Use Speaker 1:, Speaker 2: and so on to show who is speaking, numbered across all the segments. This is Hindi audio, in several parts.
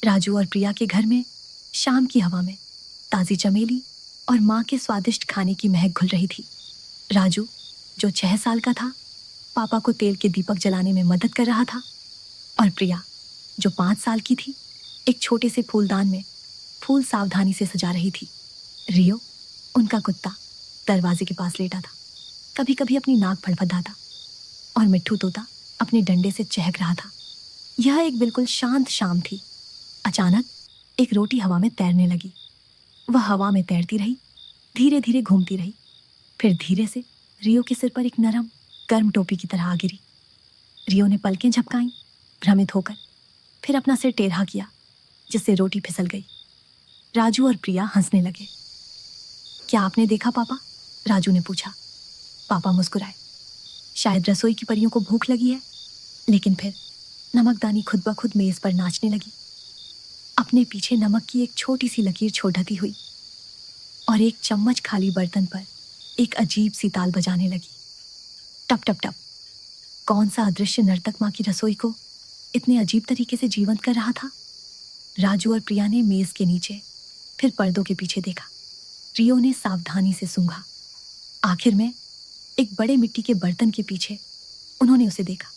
Speaker 1: राजू और प्रिया के घर में शाम की हवा में ताज़ी चमेली और माँ के स्वादिष्ट खाने की महक घुल रही थी। राजू, जो 6 साल का था, पापा को तेल के दीपक जलाने में मदद कर रहा था, और प्रिया, जो 5 साल की थी, एक छोटे से फूलदान में फूल सावधानी से सजा रही थी। रियो, उनका कुत्ता, दरवाजे के पास लेटा था, कभी कभी अपनी नाक फड़फड़ाता, और मिट्ठू तोता अपने डंडे से चहक रहा था। यह एक बिल्कुल शांत शाम थी। अचानक एक रोटी हवा में तैरने लगी। वह हवा में तैरती रही, धीरे धीरे घूमती रही, फिर धीरे से रियो के सिर पर एक नरम गर्म टोपी की तरह आ गिरी। रियो ने पलकें झपकाईं, भ्रमित होकर, फिर अपना सिर टेढ़ा किया, जिससे रोटी फिसल गई। राजू और प्रिया हंसने लगे। क्या आपने देखा पापा? राजू ने पूछा। पापा मुस्कुराए। शायद रसोई की परियों को भूख लगी है। लेकिन फिर नमकदानी खुद ब खुद मेज पर नाचने लगी, अपने पीछे नमक की एक छोटी सी लकीर छोड़ती हुई, और एक चम्मच खाली बर्तन पर एक अजीब सी ताल बजाने लगी। टप टप टप। कौन सा अदृश्य नर्तक माँ की रसोई को इतने अजीब तरीके से जीवंत कर रहा था? राजू और प्रिया ने मेज के नीचे, फिर पर्दों के पीछे देखा। रियो ने सावधानी से सूंघा। आखिर में एक बड़े मिट्टी के बर्तन के पीछे उन्होंने उसे देखा।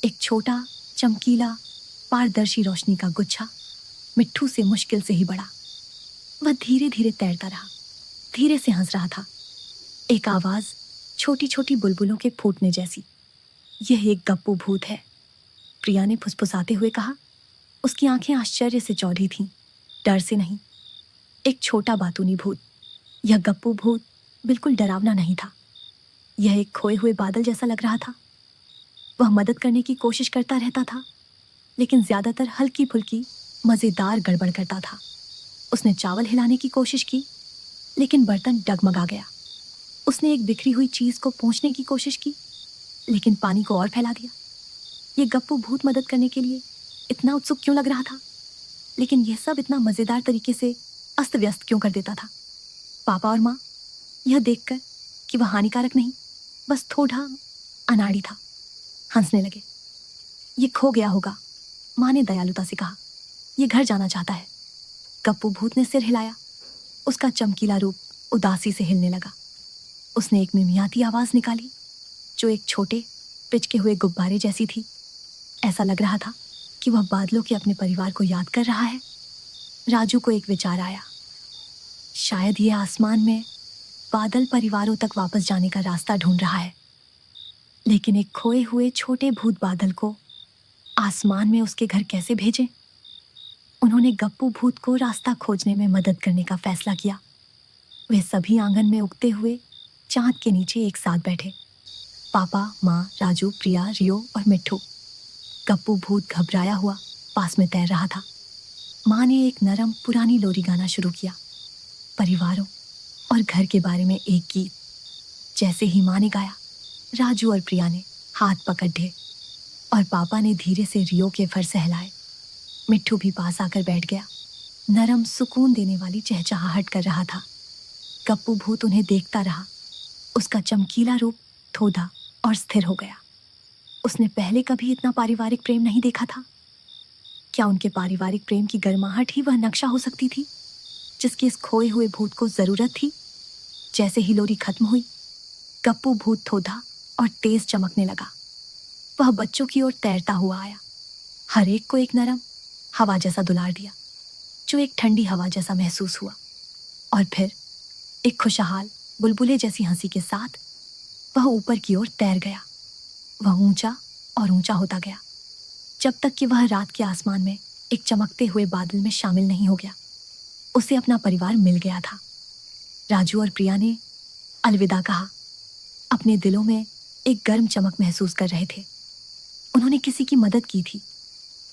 Speaker 1: एक छोटा, चमकीला, पारदर्शी रोशनी का गुच्छा, मिट्ठू से मुश्किल से ही बड़ा। वह धीरे धीरे तैरता रहा, धीरे से हंस रहा था, एक आवाज छोटी छोटी बुलबुलों के फूटने जैसी। यह एक गप्पू भूत है, प्रिया ने फुसफुसाते हुए कहा। उसकी आंखें आश्चर्य से चौड़ी थीं, डर से नहीं। एक छोटा बातूनी भूत। यह गप्पू भूत बिल्कुल डरावना नहीं था। यह एक खोए हुए बादल जैसा लग रहा था। वह मदद करने की कोशिश करता रहता था, लेकिन ज्यादातर हल्की फुल्की मजेदार गड़बड़ करता था। उसने चावल हिलाने की कोशिश की, लेकिन बर्तन डगमगा गया। उसने एक बिखरी हुई चीज को पोंछने की कोशिश की, लेकिन पानी को और फैला दिया। ये गप्पू भूत मदद करने के लिए इतना उत्सुक क्यों लग रहा था? लेकिन यह सब इतना मजेदार तरीके से अस्त व्यस्त क्यों कर देता था? पापा और माँ यह देखकर कि वह हानिकारक नहीं, बस थोड़ा अनाड़ी था, हंसने लगे। ये खो गया होगा, माँ ने दयालुता से कहा। ये घर जाना चाहता है। गप्पू भूत ने सिर हिलाया। उसका चमकीला रूप उदासी से हिलने लगा। उसने एक मिमियाती आवाज निकाली, जो एक छोटे पिचके हुए गुब्बारे जैसी थी। ऐसा लग रहा था कि वह बादलों के अपने परिवार को याद कर रहा है। राजू को एक विचार आया। शायद ये आसमान में बादल परिवारों तक वापस जाने का रास्ता ढूंढ रहा है। लेकिन एक खोए हुए छोटे भूत बादल को आसमान में उसके घर कैसे भेजें? उन्होंने गप्पू भूत को रास्ता खोजने में मदद करने का फैसला किया। वे सभी आंगन में उगते हुए चांद के नीचे एक साथ बैठे। पापा, माँ, राजू, प्रिया, रियो और मिट्ठू। गप्पू भूत घबराया हुआ पास में तैर रहा था। माँ ने एक नरम पुरानी लोरी गाना शुरू किया, परिवारों और घर के बारे में एक गीत। जैसे ही माँ ने गाया, राजू और प्रिया ने हाथ पकड़ ढे, और पापा ने धीरे से रियो के फर सहलाए। मिट्ठू भी पास आकर बैठ गया, नरम सुकून देने वाली चहचहाहट कर रहा था। गप्पू भूत उन्हें देखता रहा। उसका चमकीला रूप थोड़ा और स्थिर हो गया। उसने पहले कभी इतना पारिवारिक प्रेम नहीं देखा था। क्या उनके पारिवारिक प्रेम की गर्माहट ही वह नक्शा हो सकती थी जिसकी इस खोए हुए भूत को जरूरत थी? जैसे ही लोरी खत्म हुई, गप्पू भूत थोड़ा और तेज चमकने लगा। वह बच्चों की ओर तैरता हुआ आया, हर एक को एक नरम हवा जैसा दुलार दिया, जो एक ठंडी हवा जैसा महसूस हुआ। और फिर एक खुशहाल बुलबुले जैसी हंसी के साथ वह ऊपर की ओर तैर गया। वह ऊंचा और ऊंचा होता गया, जब तक कि वह रात के आसमान में एक चमकते हुए बादल में शामिल नहीं हो गया। उसे अपना परिवार मिल गया था। राजू और प्रिया ने अलविदा कहा। अपने दिलों में एक गर्म चमक महसूस कर रहे थे। उन्होंने किसी की मदद की थी,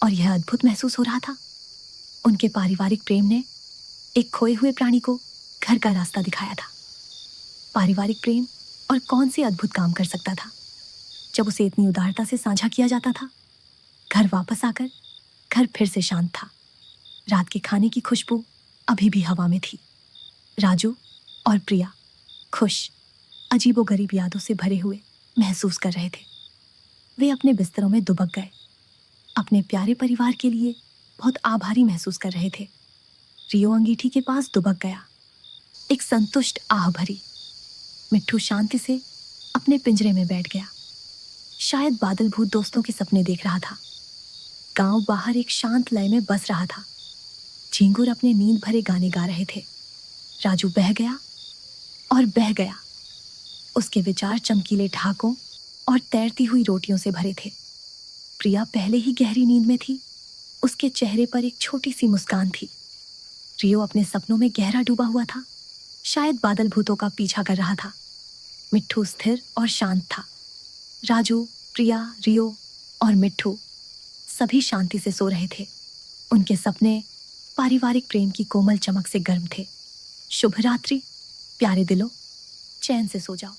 Speaker 1: और यह अद्भुत महसूस हो रहा था। उनके पारिवारिक प्रेम ने एक खोए हुए प्राणी को घर का रास्ता दिखाया था। पारिवारिक प्रेम और कौन से अद्भुत काम कर सकता था जब उसे इतनी उदारता से साझा किया जाता था। घर वापस आकर घर फिर से शांत था। रात के खाने की खुशबू अभी भी हवा में थी। राजू और प्रिया खुश, अजीबोगरीब यादों से भरे हुए महसूस कर रहे थे। वे अपने बिस्तरों में दुबक गए, अपने प्यारे परिवार के लिए बहुत आभारी महसूस कर रहे थे। रियो अंगीठी के पास दुबक गया, एक संतुष्ट आह भरी। मिट्ठू शांति से अपने पिंजरे में बैठ गया। शायद बादल भूत दोस्तों के सपने देख रहा था। गांव बाहर एक शांत लय में बस रहा था। झिंगुर अपने नींद भरे गाने गा रहे थे। राजू बह गया और बह गया। उसके विचार चमकीले ढाकों और तैरती हुई रोटियों से भरे थे। प्रिया पहले ही गहरी नींद में थी। उसके चेहरे पर एक छोटी सी मुस्कान थी। रियो अपने सपनों में गहरा डूबा हुआ था, शायद बादल भूतों का पीछा कर रहा था। मिट्ठू स्थिर और शांत था। राजू, प्रिया, रियो और मिट्ठू सभी शांति से सो रहे थे। उनके सपने पारिवारिक प्रेम की कोमल चमक से गर्म थे। शुभ रात्रि प्यारे दिलों, चैन से सो जाओ।